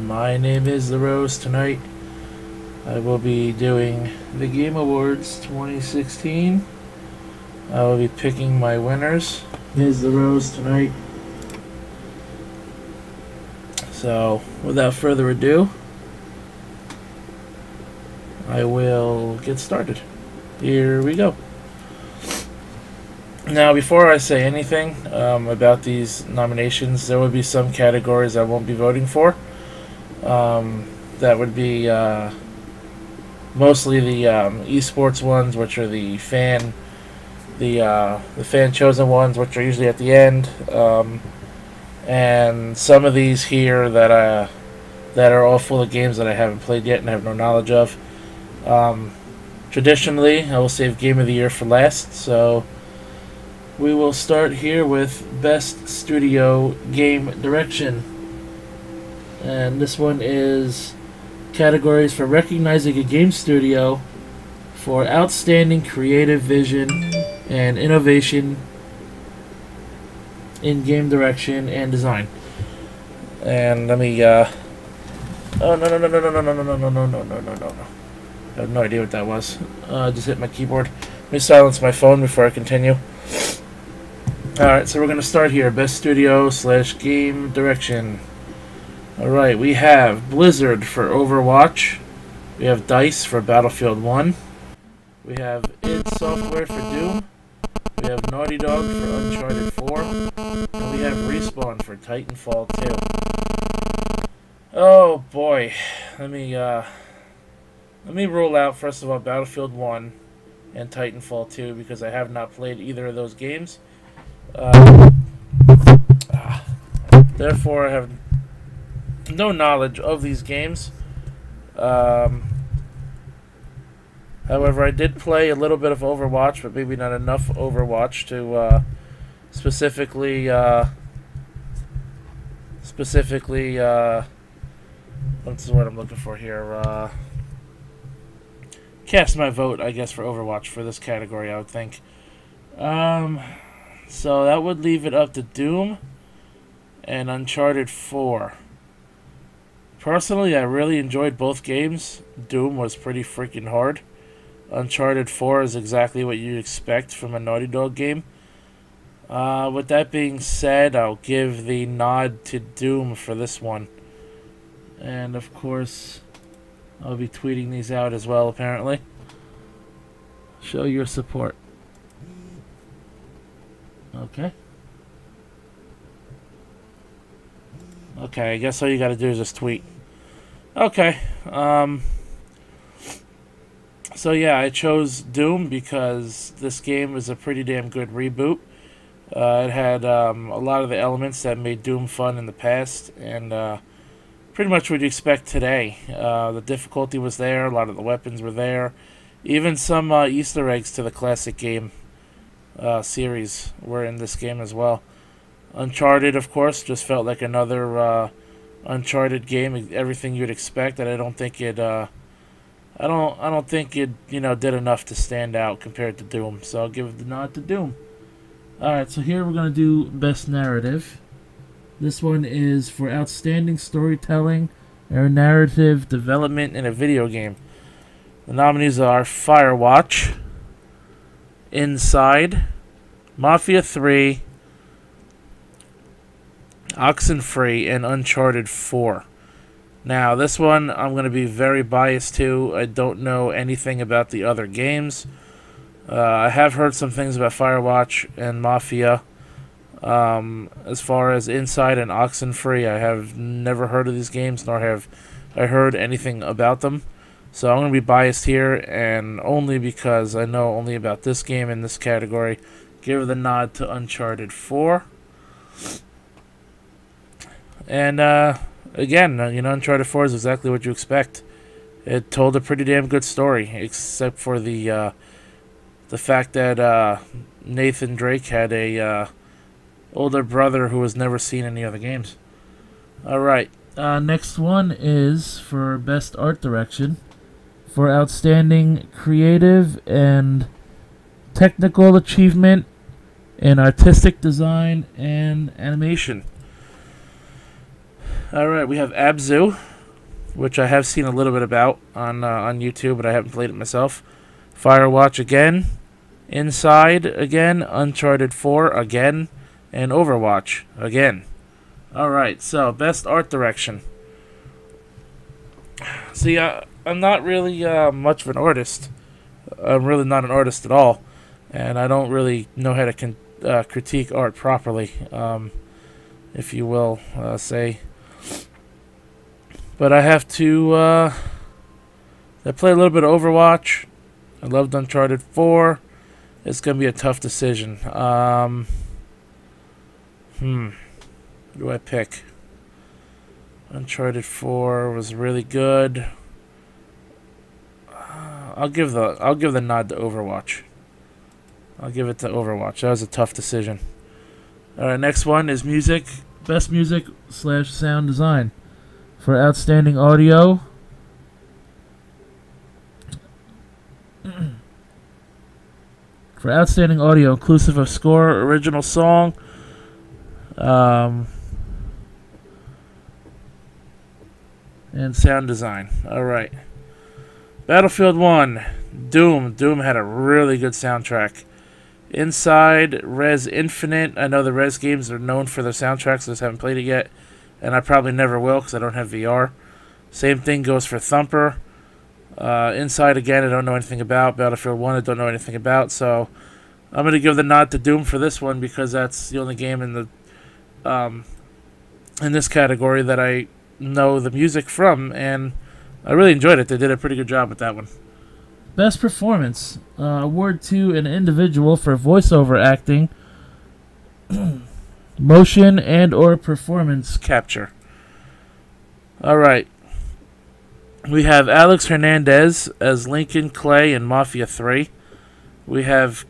My name is The Rose. Tonight I will be doing the Game Awards 2016. I will be picking my winners. Here's The Rose tonight. So, without further ado, I will get started. Here we go. Now, before I say anything about these nominations, there will be some categories I won't be voting for. That would be mostly the esports ones, which are the fan chosen ones, which are usually at the end, and some of these here that are all full of games that I haven't played yet and have no knowledge of. Traditionally, I will save Game of the Year for last, so we will start here with Best Studio Game Direction. And this one is categories for recognizing a game studio for outstanding creative vision and innovation in game direction and design. And let me oh no. I have no idea what that was. Just hit my keyboard. Let me silence my phone before I continue. Alright, so we're going to start here. Best Studio / Game Direction. Alright, we have Blizzard for Overwatch. We have DICE for Battlefield 1. We have id Software for Doom. We have Naughty Dog for Uncharted 4. And we have Respawn for Titanfall 2. Oh boy. Let me rule out, first of all, Battlefield 1 and Titanfall 2 because I have not played either of those games. Therefore, I have no knowledge of these games. However, I did play a little bit of Overwatch, but maybe not enough Overwatch to specifically what's the word I'm looking for here? Cast my vote, I guess, for Overwatch for this category, I would think. So that would leave it up to Doom and Uncharted 4. Personally, I really enjoyed both games. Doom was pretty freaking hard. Uncharted 4 is exactly what you'd expect from a Naughty Dog game. With that being said, I'll give the nod to Doom for this one. And of course, I'll be tweeting these out as well, apparently. Show your support. Okay. Okay, I guess all you gotta do is just tweet. Okay. So yeah, I chose Doom because this game is a pretty damn good reboot. It had a lot of the elements that made Doom fun in the past, and pretty much what you expect today. The difficulty was there, a lot of the weapons were there. Even some Easter eggs to the classic game series were in this game as well. Uncharted, of course, just felt like another Uncharted game. Everything you'd expect, and I don't think it did enough to stand out compared to Doom. So I'll give the nod to Doom. All right, so here we're gonna do Best Narrative. This one is for outstanding storytelling or narrative development in a video game. The nominees are Firewatch, Inside, Mafia 3, Oxenfree, and Uncharted 4. Now, this one I'm going to be very biased to. I don't know anything about the other games. I have heard some things about Firewatch and Mafia. As far as Inside and Oxenfree, I have never heard of these games, nor have I heard anything about them. So I'm going to be biased here, and only because I know only about this game in this category, give the nod to Uncharted 4. And again, Uncharted 4 is exactly what you expect. It told a pretty damn good story, except for the fact that Nathan Drake had a older brother who has never seen any other games. All right, next one is for Best Art Direction. For outstanding creative and technical achievement in artistic design and animation. Alright, we have Abzu, which I have seen a little bit about on YouTube, but I haven't played it myself. Firewatch again. Inside again. Uncharted 4 again. And Overwatch again. Alright, so best art direction. See, I'm not really much of an artist. I'm really not an artist at all. And I don't really know how to critique art properly, if you will say. But I have to, I play a little bit of Overwatch. I loved Uncharted 4. It's going to be a tough decision. What do I pick? Uncharted 4 was really good. I'll give the nod to Overwatch. I'll give it to Overwatch. That was a tough decision. Alright, next one is music. Best music / sound design. For outstanding audio, inclusive of score, original song, and sound design. Alright. Battlefield 1, Doom. Doom had a really good soundtrack. Inside, Res Infinite. I know the Res games are known for their soundtracks, I just haven't played it yet. And I probably never will because I don't have VR. Same thing goes for Thumper. Inside, again, I don't know anything about. Battlefield 1, I don't know anything about. So I'm going to give the nod to Doom for this one because that's the only game in this category that I know the music from. And I really enjoyed it. They did a pretty good job with that one. Best performance. Award to an individual for voiceover acting. Motion and or performance capture. Alright. We have Alex Hernandez as Lincoln Clay in Mafia 3. We have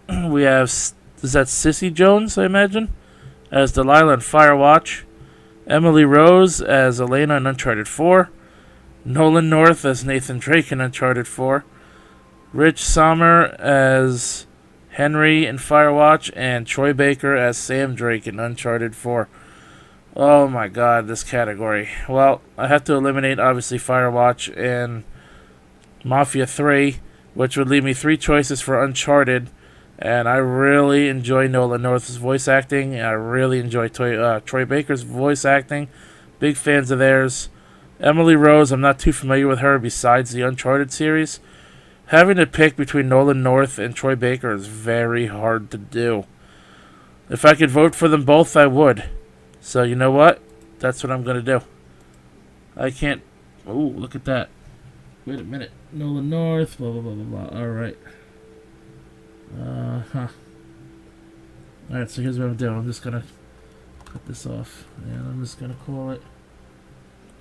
is that Sissy Jones, I imagine, as Delilah in Firewatch. Emily Rose as Elena in Uncharted 4. Nolan North as Nathan Drake in Uncharted 4. Rich Sommer as Henry in Firewatch, and Troy Baker as Sam Drake in Uncharted 4. Oh my god, this category. Well, I have to eliminate, obviously, Firewatch and Mafia 3, which would leave me 3 choices for Uncharted, and I really enjoy Nolan North's voice acting, and I really enjoy Troy Baker's voice acting. Big fans of theirs. Emily Rose, I'm not too familiar with her besides the Uncharted series. Having to pick between Nolan North and Troy Baker is very hard to do. If I could vote for them both, I would. So, you know what? That's what I'm going to do. I can't... Ooh, look at that. Wait a minute. Nolan North, blah, blah, blah, blah, blah. Alright. Alright, so here's what I'm doing. I'm just going to cut this off. And I'm just going to call it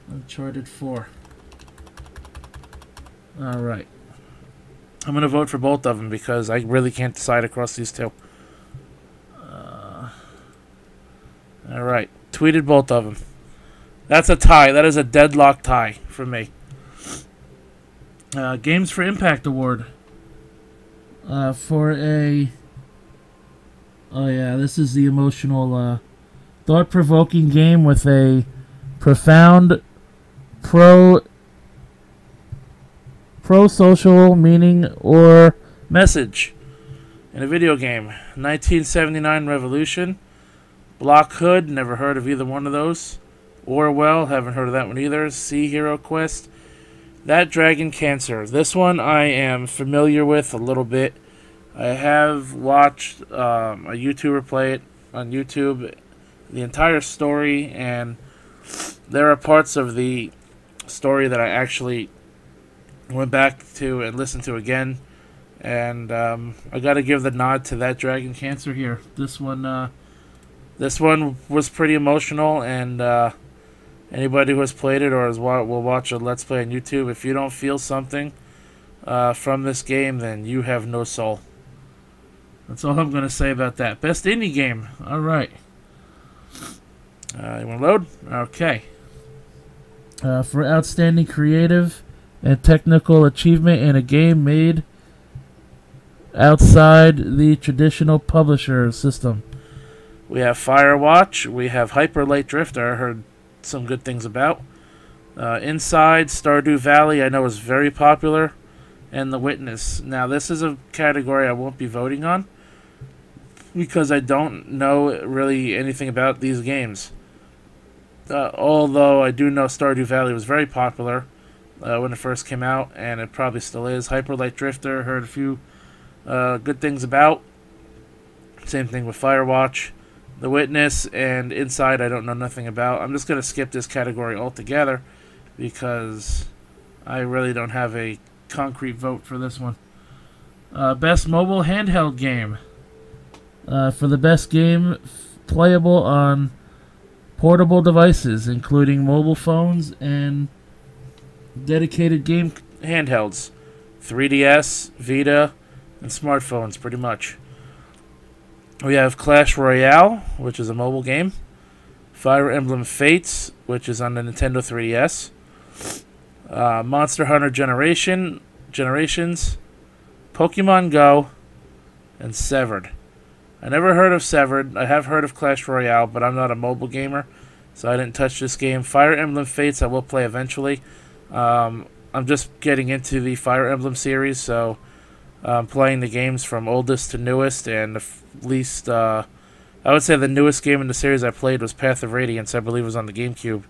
Uncharted 4. Alright. I'm going to vote for both of them because I really can't decide across these two. Alright. Tweeted both of them. That's a tie. That is a deadlock tie for me. Games for Impact Award. For a... Oh yeah, this is the emotional, thought-provoking game with a profound pro-social meaning or message in a video game. 1979 Revolution. Block Hood, never heard of either one of those. Orwell, haven't heard of that one either. Sea Hero Quest. That Dragon Cancer. This one I am familiar with a little bit. I have watched a YouTuber play it on YouTube, the entire story, and there are parts of the story that I actually went back to and listened to again, and I got to give the nod to That Dragon Cancer here. This one was pretty emotional, and anybody who has played it or will watch a Let's Play on YouTube, if you don't feel something from this game, then you have no soul. That's all I'm going to say about that. Best indie game. All right. You want to load? Okay. For outstanding creative and technical achievement in a game made outside the traditional publisher system. We have Firewatch. We have Hyper Light Drifter. I heard some good things about. Inside, Stardew Valley, I know is very popular, and The Witness. Now, this is a category I won't be voting on because I don't know really anything about these games. Although I do know Stardew Valley was very popular when it first came out, and it probably still is. Hyper Light Drifter, heard a few good things about. Same thing with Firewatch. The Witness and Inside I don't know nothing about. I'm just going to skip this category altogether because I really don't have a concrete vote for this one. Best mobile handheld game. For the best game playable on portable devices, including mobile phones and dedicated game handhelds. 3DS, Vita, and smartphones, pretty much. We have Clash Royale, which is a mobile game. Fire Emblem Fates, which is on the Nintendo 3DS. Monster Hunter Generations, Pokemon Go, and Severed. I never heard of Severed. I have heard of Clash Royale, but I'm not a mobile gamer, so I didn't touch this game. Fire Emblem Fates I will play eventually. I'm just getting into the Fire Emblem series, so I'm playing the games from oldest to newest, and I would say the newest game in the series I played was Path of Radiance. I believe it was on the GameCube.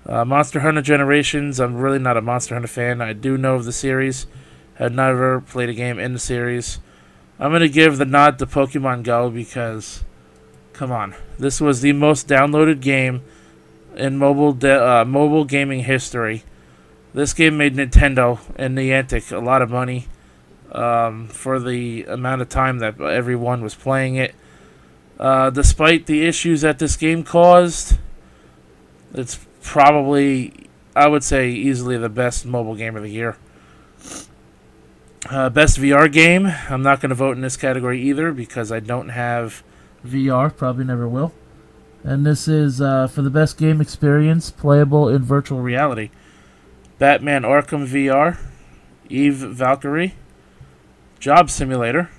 Monster Hunter Generations, I'm really not a Monster Hunter fan. I do know of the series. Have never played a game in the series. I'm going to give the nod to Pokemon Go because, come on, this was the most downloaded game in mobile gaming history. This game made Nintendo and Niantic a lot of money for the amount of time that everyone was playing it. Despite the issues that this game caused, it's probably, I would say, easily the best mobile game of the year. Best VR game, I'm not going to vote in this category either because I don't have VR, probably never will. And this is for the best game experience playable in virtual reality. Batman Arkham VR, Eve Valkyrie, Job Simulator,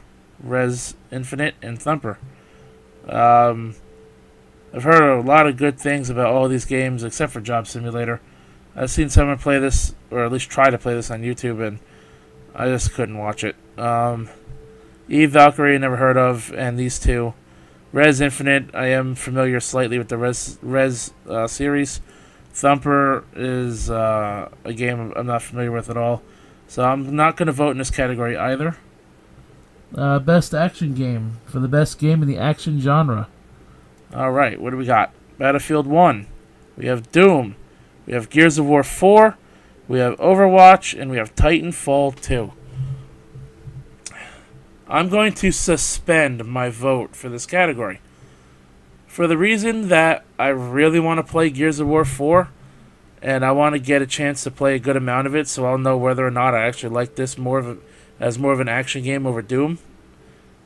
Res Infinite, and Thumper. I've heard a lot of good things about all these games except for Job Simulator. I've seen someone play this, or at least try to play this on YouTube, and I just couldn't watch it. Eve Valkyrie, never heard of, and these two. Res Infinite, I am familiar slightly with the Res series. Thumper is a game I'm not familiar with at all. So I'm not going to vote in this category either. Best action game. For the best game in the action genre. Alright, what do we got? Battlefield 1. We have Doom. We have Gears of War 4. We have Overwatch. And we have Titanfall 2. I'm going to suspend my vote for this category. For the reason that I really want to play Gears of War 4, and I want to get a chance to play a good amount of it, so I'll know whether or not I actually like this as more of an action game over Doom.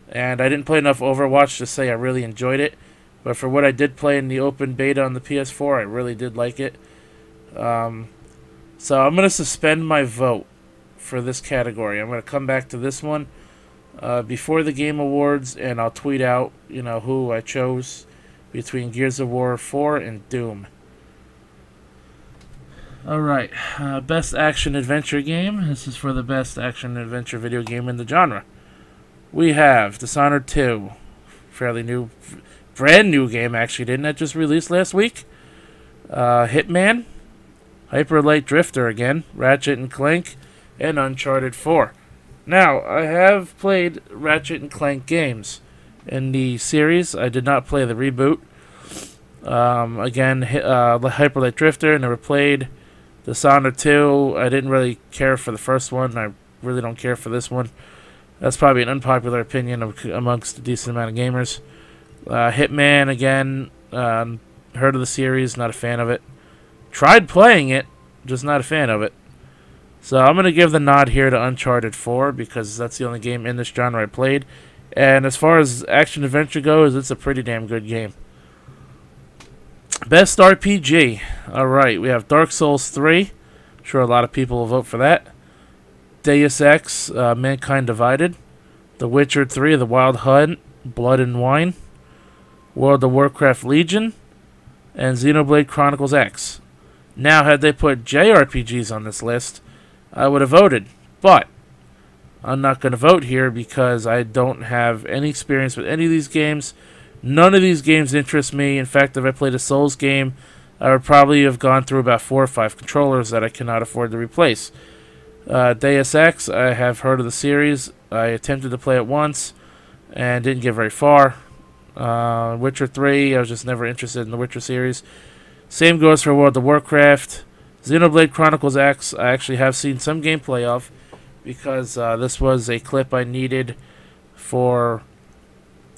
And I didn't play enough Overwatch to say I really enjoyed it, but for what I did play in the open beta on the PS4, I really did like it. So I'm going to suspend my vote for this category. I'm going to come back to this one before the Game Awards, and I'll tweet out, who I chose between Gears of War 4 and Doom. Alright, best action-adventure game. This is for the best action-adventure video game in the genre. We have Dishonored 2. Fairly new, brand new game, actually. Didn't that just release last week? Hitman. Hyper Light Drifter again. Ratchet and Clank. And Uncharted 4. Now, I have played Ratchet and Clank games in the series. I did not play the reboot. Again, Hyper Light Drifter, never played. Dishonored 2, I didn't really care for the first one. I really don't care for this one. That's probably an unpopular opinion amongst a decent amount of gamers. Hitman, again, heard of the series, not a fan of it. Tried playing it, just not a fan of it. So I'm going to give the nod here to Uncharted 4 because that's the only game in this genre I played. And as far as action-adventure goes, it's a pretty damn good game. Best RPG. Alright, we have Dark Souls 3. I'm sure a lot of people will vote for that. Deus Ex, Mankind Divided. The Witcher 3, The Wild Hunt, Blood and Wine. World of Warcraft Legion. and Xenoblade Chronicles X. Now, had they put JRPGs on this list, I would have voted. But I'm not going to vote here because I don't have any experience with any of these games. None of these games interest me. In fact, if I played a Souls game, I would probably have gone through about 4 or 5 controllers that I cannot afford to replace. Deus Ex, I have heard of the series. I attempted to play it once and didn't get very far. Witcher 3, I was just never interested in the Witcher series. Same goes for World of Warcraft. Xenoblade Chronicles X, I actually have seen some gameplay of because this was a clip I needed for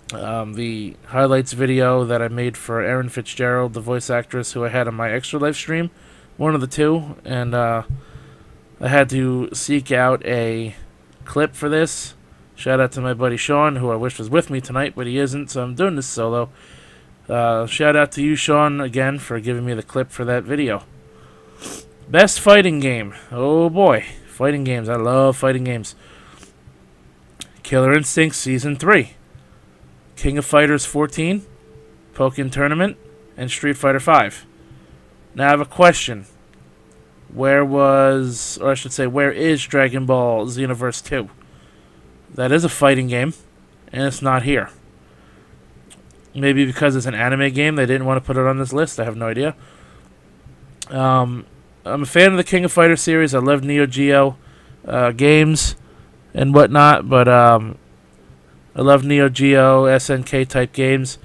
the highlights video that I made for Erin Fitzgerald, the voice actress who I had on my Extra Life stream. One of the two. And I had to seek out a clip for this. Shout out to my buddy Sean, who I wish was with me tonight, but he isn't, so I'm doing this solo. Shout out to you, Sean, again, for giving me the clip for that video. Best fighting game. Oh boy. Fighting games. I love fighting games. Killer Instinct Season 3. King of Fighters 14. Pokken Tournament. And Street Fighter 5. Now I have a question. Where is Dragon Ball Xenoverse 2? That is a fighting game, and it's not here. Maybe because it's an anime game, they didn't want to put it on this list. I have no idea. I'm a fan of the King of Fighters series. I love Neo Geo games and whatnot, but I love Neo Geo, SNK type games.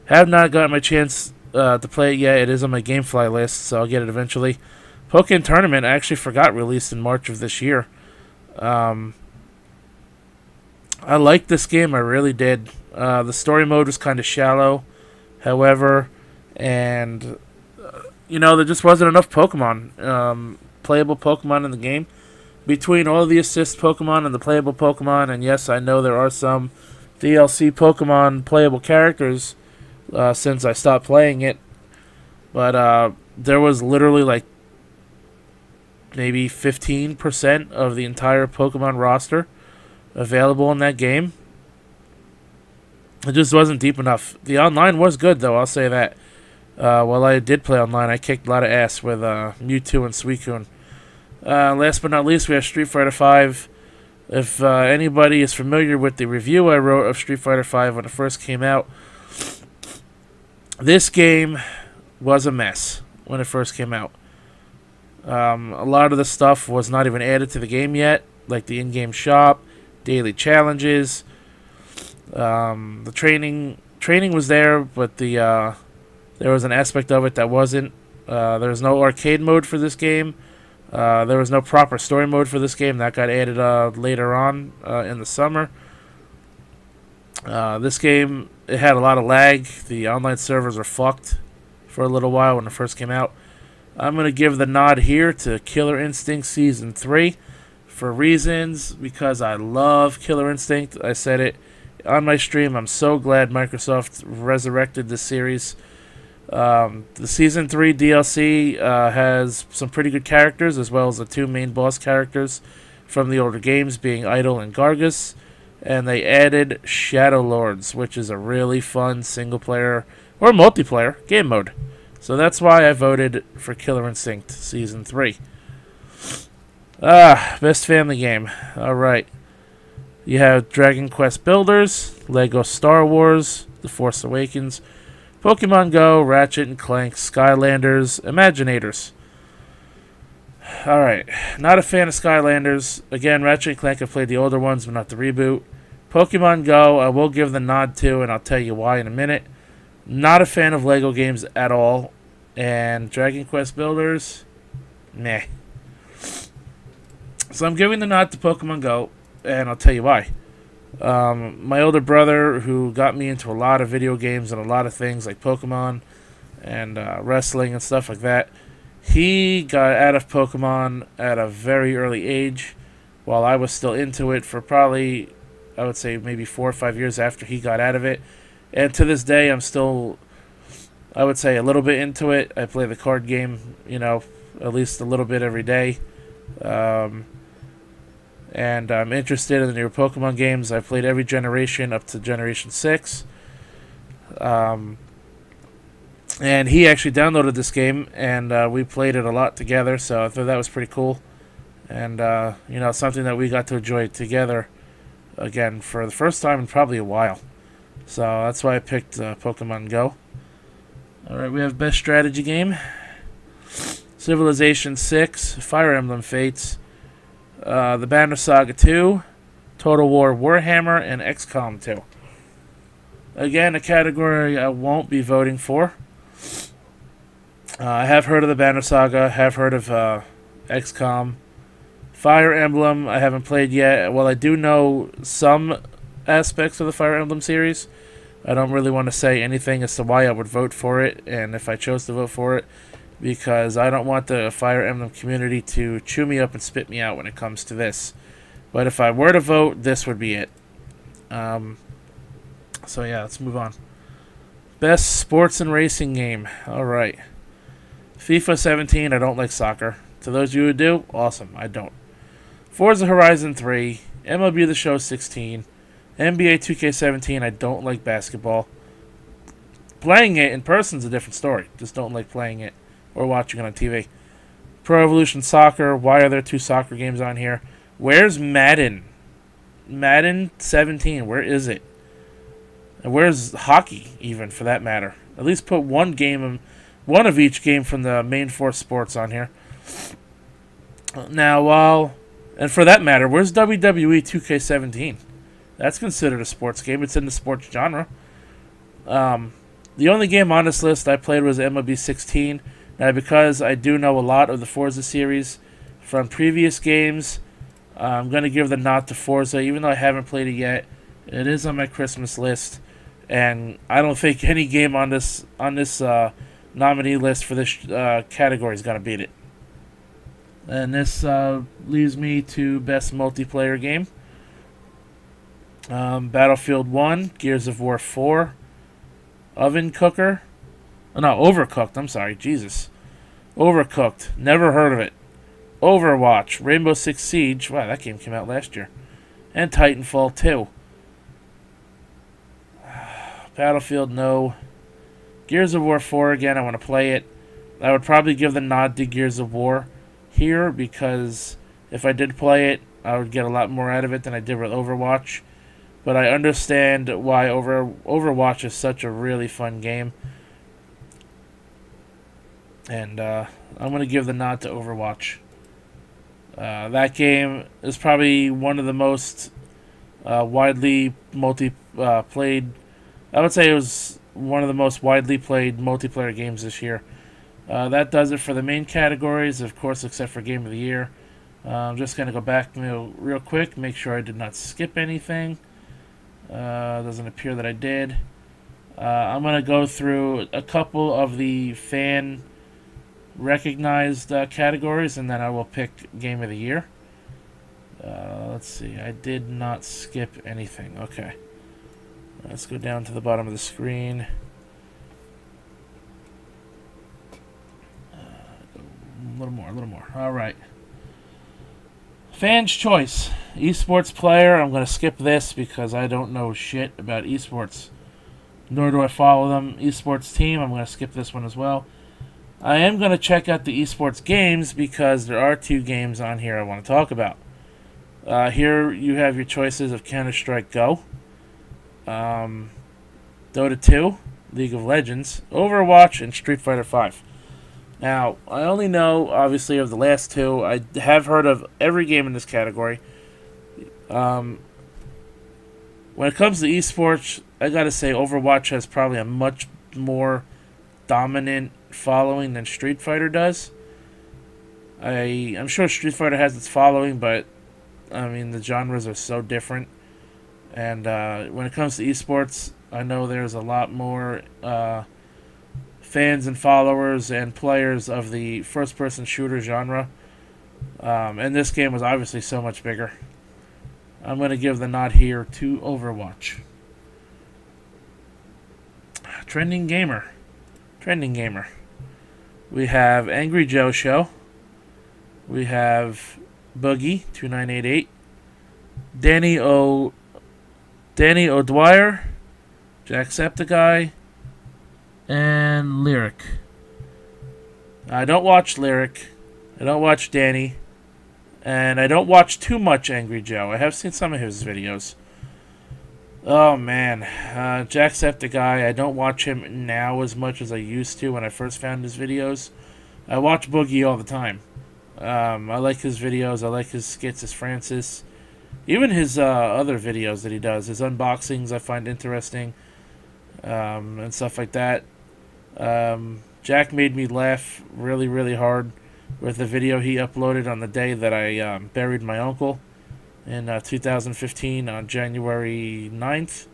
Have not gotten my chance to play it yet. It is on my GameFly list, so I'll get it eventually. Pokken Tournament, I actually forgot, released in March of this year. I liked this game, I really did. The story mode was kind of shallow, however, and there just wasn't enough Pokemon, playable Pokemon in the game. Between all the assist Pokemon and the playable Pokemon, and yes, I know there are some DLC Pokemon playable characters since I stopped playing it, but there was literally like maybe 15% of the entire Pokemon roster available in that game. It just wasn't deep enough. The online was good, though, I'll say that. While I did play online, I kicked a lot of ass with Mewtwo and Suicune. Last but not least, we have Street Fighter V. If anybody is familiar with the review I wrote of Street Fighter V when it first came out, this game was a mess when it first came out. A lot of the stuff was not even added to the game yet, like the in-game shop, daily challenges. The training was there, but there was an aspect of it that wasn't. There was no arcade mode for this game. There was no proper story mode for this game. That got added later on in the summer. This game, it had a lot of lag. The online servers were fucked for a little while when it first came out. I'm going to give the nod here to Killer Instinct Season 3 for reasons, because I love Killer Instinct. I said it on my stream. I'm so glad Microsoft resurrected this series. The Season 3 DLC has some pretty good characters, as well as the 2 main boss characters from the older games, being Idol and Gargus. And they added Shadow Lords, which is a really fun single-player or multiplayer game mode. So that's why I voted for Killer Instinct Season 3. Best family game. Alright. You have Dragon Quest Builders, Lego Star Wars, The Force Awakens, Pokemon Go, Ratchet and Clank, Skylanders, Imaginators. Alright. Not a fan of Skylanders. Again, Ratchet and Clank, I've played the older ones, but not the reboot. Pokemon Go, I will give the nod to, and I'll tell you why in a minute. Not a fan of Lego games at all. And Dragon Quest Builders, meh. So I'm giving the nod to Pokemon Go, and I'll tell you why. My older brother, who got me into a lot of video games and a lot of things like Pokemon and wrestling and stuff like that, he got out of Pokemon at a very early age, while I was still into it for probably, I would say, maybe 4 or 5 years after he got out of it. And to this day, I'm still, I would say, a little bit into it. I play the card game, at least a little bit every day. And I'm interested in the newer Pokemon games. I've played every generation up to Generation 6. And he actually downloaded this game, and we played it a lot together, so I thought that was pretty cool. And, something that we got to enjoy together, again, for the first time in probably a while. So that's why I picked Pokemon Go. Alright, we have Best Strategy Game. Civilization 6, Fire Emblem Fates, The Banner Saga 2, Total War Warhammer, and XCOM 2. Again, a category I won't be voting for. I have heard of the Banner Saga, have heard of XCOM. Fire Emblem, I haven't played yet. Well, I do know some aspects of the Fire Emblem series. I don't really want to say anything as to why I would vote for it, and if I chose to vote for it, because I don't want the Fire Emblem community to chew me up and spit me out when it comes to this. But if I were to vote, this would be it. So yeah, let's move on. Best sports and racing game. Alright. FIFA 17, I don't like soccer. To those of you who do, awesome, I don't. Forza Horizon 3, MLB The Show 16, NBA 2K17, I don't like basketball. Playing it in person is a different story. Just don't like playing it or watching it on TV. Pro Evolution Soccer, why are there 2 soccer games on here? Where's Madden? Madden 17, where is it? And where's hockey, even, for that matter? At least put one of each game from the main 4 sports on here. Now, and for that matter, where's WWE 2K17? That's considered a sports game. It's in the sports genre. The only game on this list I played was MLB 16. Now, because I do know a lot of the Forza series from previous games, I'm going to give the nod to Forza, even though I haven't played it yet. It is on my Christmas list, and I don't think any game on this nominee list for this category is going to beat it. And this leaves me to Best Multiplayer Game. Battlefield 1, Gears of War 4, Oven Cooker. Oh, no, Overcooked, I'm sorry, Jesus. Overcooked, never heard of it. Overwatch, Rainbow Six Siege, wow, that game came out last year. And Titanfall 2. Battlefield, no. Gears of War 4, again, I want to play it. I would probably give the nod to Gears of War here, because if I did play it, I would get a lot more out of it than I did with Overwatch. But I understand why Overwatch is such a really fun game. And I'm going to give the nod to Overwatch. That game is probably one of the most widely played. I would say it was one of the most widely played multiplayer games this year. That does it for the main categories, of course, except for Game of the Year. I'm just going to go back real quick, make sure I did not skip anything. Doesn't appear that I did. I'm going to go through a couple of the fan recognized categories, and then I will pick Game of the Year. Let's see, I did not skip anything. Okay, let's go down to the bottom of the screen. A little more. All right. Fans' choice. Esports player. I'm going to skip this because I don't know shit about esports. Nor do I follow them. Esports team. I'm going to skip this one as well. I am going to check out the esports games because there are 2 games on here I want to talk about. Here you have your choices of Counter-Strike Go, Dota 2, League of Legends, Overwatch, and Street Fighter V. Now, I only know, obviously, of the last 2. I have heard of every game in this category. When it comes to esports, I gotta say Overwatch has probably a much more dominant following than Street Fighter does. I'm sure Street Fighter has its following, but, I mean, the genres are so different. And when it comes to esports, I know there's a lot more fans and followers and players of the first-person shooter genre. And this game was obviously so much bigger. I'm going to give the nod here to Overwatch. Trending Gamer. We have Angry Joe Show. We have Boogie2988. Danny O'Dwyer. Jacksepticeye. and Lyric. I don't watch Lyric. I don't watch Danny. And I don't watch too much Angry Joe. I have seen some of his videos. Oh, man. Jacksepticeye, I don't watch him now as much as I used to when I first found his videos. I watch Boogie all the time. I like his videos. I like his skits as Francis. Even his other videos that he does. His unboxings I find interesting. And stuff like that. Jack made me laugh really, really hard with the video he uploaded on the day that I buried my uncle in 2015 on January 9th. It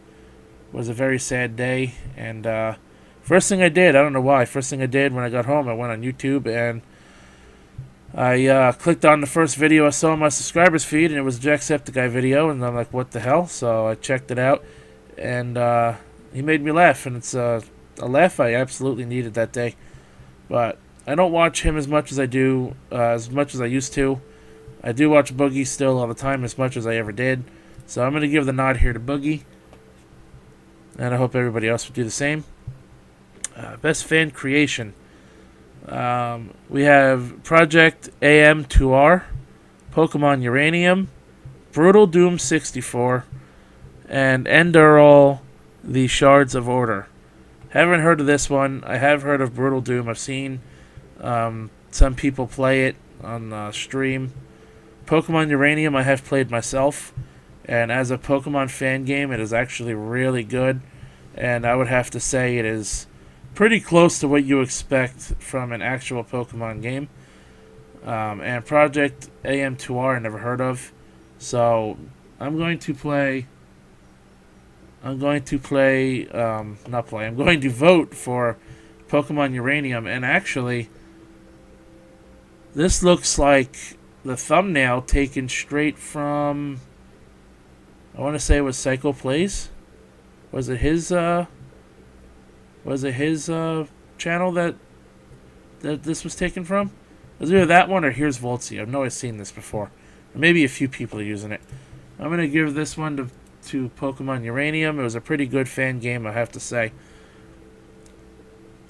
was a very sad day, and first thing I did, I don't know why, first thing I did when I got home, I went on YouTube and I clicked on the first video I saw on my subscribers feed, and it was a Jacksepticeye video, and I'm like, what the hell? So I checked it out, and he made me laugh, and it's a laugh I absolutely needed that day. But I don't watch him as much as I do, as much as I used to. I do watch Boogie still all the time, as much as I ever did. So I'm going to give the nod here to Boogie. And I hope everybody else would do the same. Best fan creation. We have Project AM2R, Pokemon Uranium, Brutal Doom 64, and Endural, the Shards of Order. Haven't heard of this one. I have heard of Brutal Doom. I've seen some people play it on stream. Pokemon Uranium I have played myself, and as a Pokemon fan game, it is actually really good, and I would have to say it is pretty close to what you expect from an actual Pokemon game. And Project AM2R I never heard of, so I'm going to vote for Pokemon Uranium. And actually, this looks like the thumbnail taken straight from, I want to say it was Psycho Plays. Was it his channel that this was taken from? It was either that one or Here's Voltsy. I know I've seen this before. Or maybe a few people are using it. I'm going to give this one to Pokemon Uranium. It was a pretty good fan game, I have to say.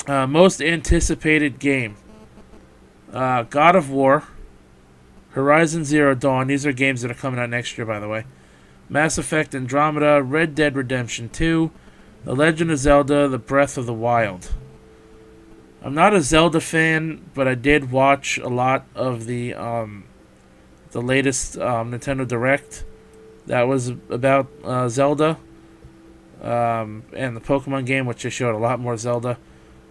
Most anticipated game. God of War, Horizon Zero Dawn. These are games that are coming out next year, by the way. Mass Effect Andromeda, Red Dead Redemption 2, The Legend of Zelda, The Breath of the Wild. I'm not a Zelda fan, but I did watch a lot of the latest Nintendo Direct that was about Zelda and the Pokemon game, which just showed a lot more Zelda.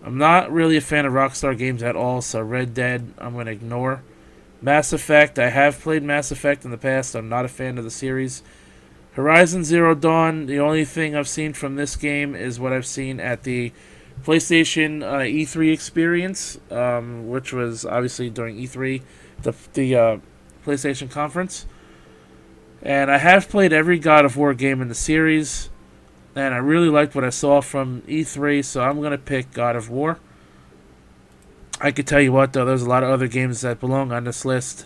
I'm not really a fan of Rockstar games at all, so Red Dead I'm going to ignore. Mass Effect, I have played Mass Effect in the past. I'm not a fan of the series. Horizon Zero Dawn, the only thing I've seen from this game is what I've seen at the PlayStation E3 experience, which was obviously during E3, the PlayStation conference. And I have played every God of War game in the series, and I really liked what I saw from E3, so I'm going to pick God of War. I could tell you what, though, there's a lot of other games that belong on this list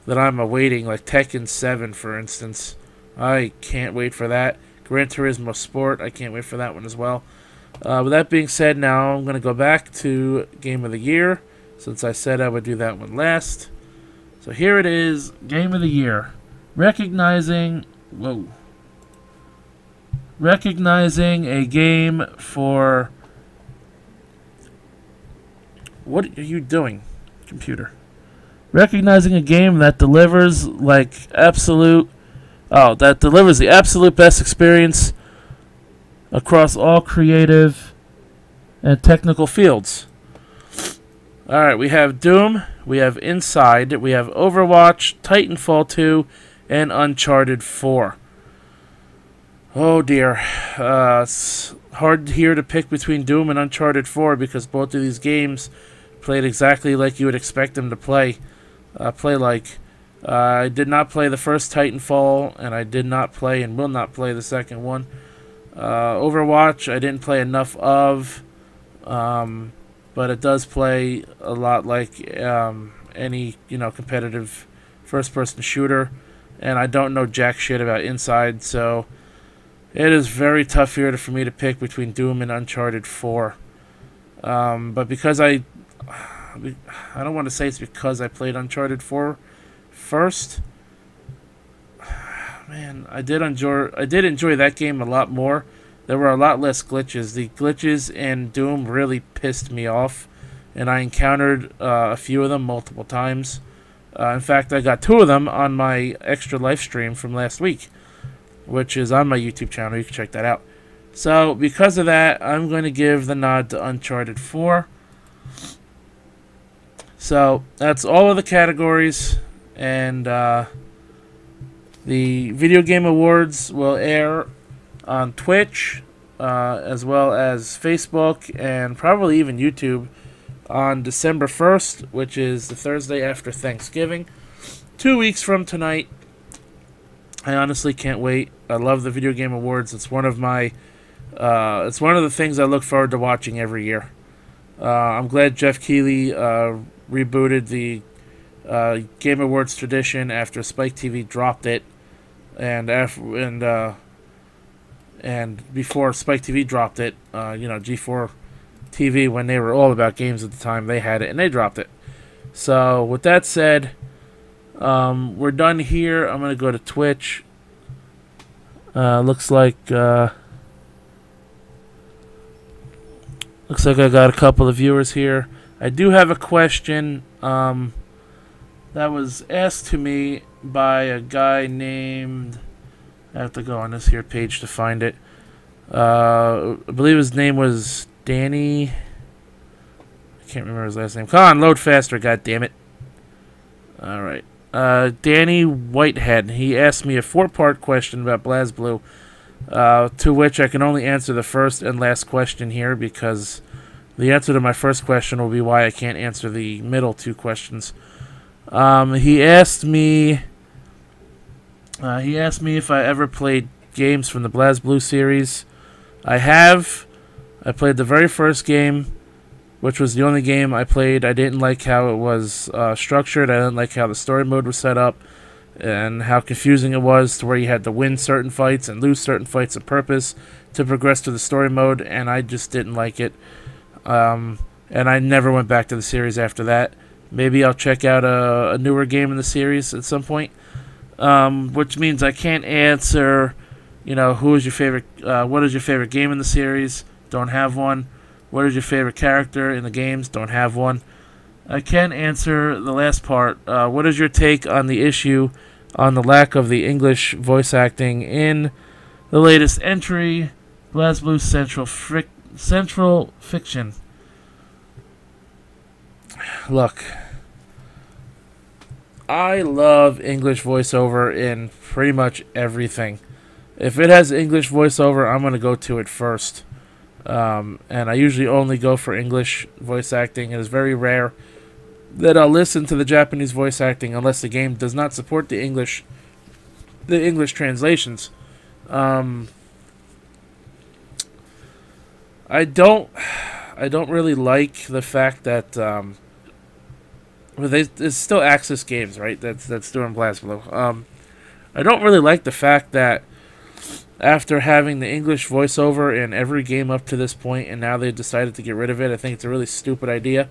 that I'm awaiting, like Tekken 7, for instance. I can't wait for that. Gran Turismo Sport, I can't wait for that one as well. With that being said, now I'm going to go back to Game of the Year, since I said I would do that one last. So here it is, Game of the Year. Recognizing a game for... What are you doing, computer? Recognizing a game that delivers the absolute best experience across all creative and technical fields. Alright, we have Doom, we have Inside, we have Overwatch, Titanfall 2, and Uncharted 4. Oh dear. It's hard here to pick between Doom and Uncharted 4 because both of these games played exactly like you would expect them to play. I did not play the first Titanfall, and I did not play and will not play the second one. Overwatch, I didn't play enough of, but it does play a lot like any competitive first-person shooter, and I don't know jack shit about Inside, so it is very tough here for me to pick between Doom and Uncharted 4. But because I don't want to say it's because I played Uncharted 4 first. Man, I did enjoy that game a lot more. There were a lot less glitches. The glitches in Doom really pissed me off, and I encountered a few of them multiple times. In fact, I got 2 of them on my extra live stream from last week, which is on my YouTube channel. You can check that out. So, because of that, I'm going to give the nod to Uncharted 4. So, that's all of the categories, and the Video Game Awards will air on Twitch, as well as Facebook, and probably even YouTube on December 1st, which is the Thursday after Thanksgiving. 2 weeks from tonight. I honestly can't wait. I love the Video Game Awards. It's one of my it's one of the things I look forward to watching every year. I'm glad Jeff Keighley rebooted the Game Awards tradition after Spike TV dropped it, and before Spike TV dropped it, G4 TV, when they were all about games at the time, they had it and they dropped it. So with that said, we're done here. I'm gonna go to Twitch. Looks like I got a couple of viewers here. I do have a question that was asked to me by a guy named, I have to go on this here page to find it. I believe his name was Danny. I can't remember his last name. Come on, load faster, goddammit. Alright. Danny Whitehead. He asked me a 4-part question about BlazBlue, to which I can only answer the first and last question here, because the answer to my first question will be why I can't answer the middle 2 questions. He asked me if I ever played games from the BlazBlue series. I have. I played the very first game, which was the only game I played. I didn't like how it was structured. I didn't like how the story mode was set up, and how confusing it was to where you had to win certain fights and lose certain fights on purpose to progress to the story mode, and I just didn't like it. And I never went back to the series after that. Maybe I'll check out a newer game in the series at some point, which means I can't answer, who is your favorite, what is your favorite game in the series? Don't have one. What is your favorite character in the games? Don't have one. I can answer the last part. What is your take on the issue on the lack of the English voice acting in the latest entry, BlazBlue Central Fiction? Look, I love English voiceover in pretty much everything. If it has English voiceover, I'm going to go to it first. And I usually only go for English voice acting. It is very rare that I'll listen to the Japanese voice acting unless the game does not support the English translations. I don't really like the fact that it's still Axis Games, right? That's doing BlazBlue. I don't really like the fact that after having the English voiceover in every game up to this point, and now they've decided to get rid of it. I think it's a really stupid idea.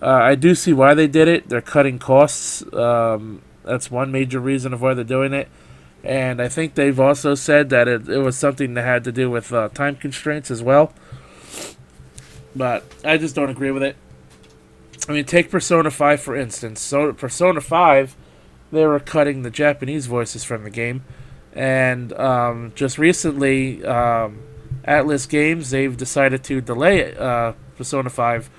I do see why they did it. They're cutting costs. That's one major reason of why they're doing it. And I think they've also said that it was something that had to do with time constraints as well. But I just don't agree with it. I mean, take Persona 5 for instance. So Persona 5, they were cutting the Japanese voices from the game. And just recently, Atlas Games, they've decided to delay Persona 5.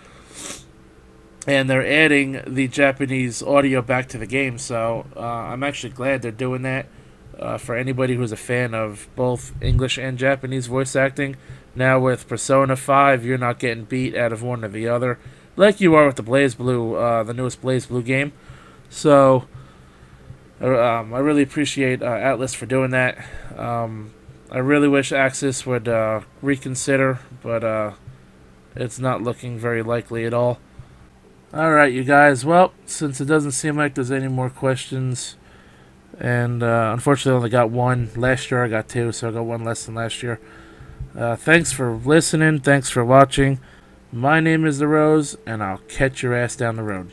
And they're adding the Japanese audio back to the game. So I'm actually glad they're doing that. For anybody who's a fan of both English and Japanese voice acting. Now with Persona 5, you're not getting beat out of one or the other, like you are with the BlazBlue, the newest BlazBlue game. So I really appreciate Atlas for doing that. I really wish Axis would reconsider, but it's not looking very likely at all. Alright, you guys. Well, since it doesn't seem like there's any more questions, and unfortunately I only got one. Last year I got 2, so I got 1 less than last year. Thanks for listening. Thanks for watching. My name is The Rose, and I'll catch your ass down the road.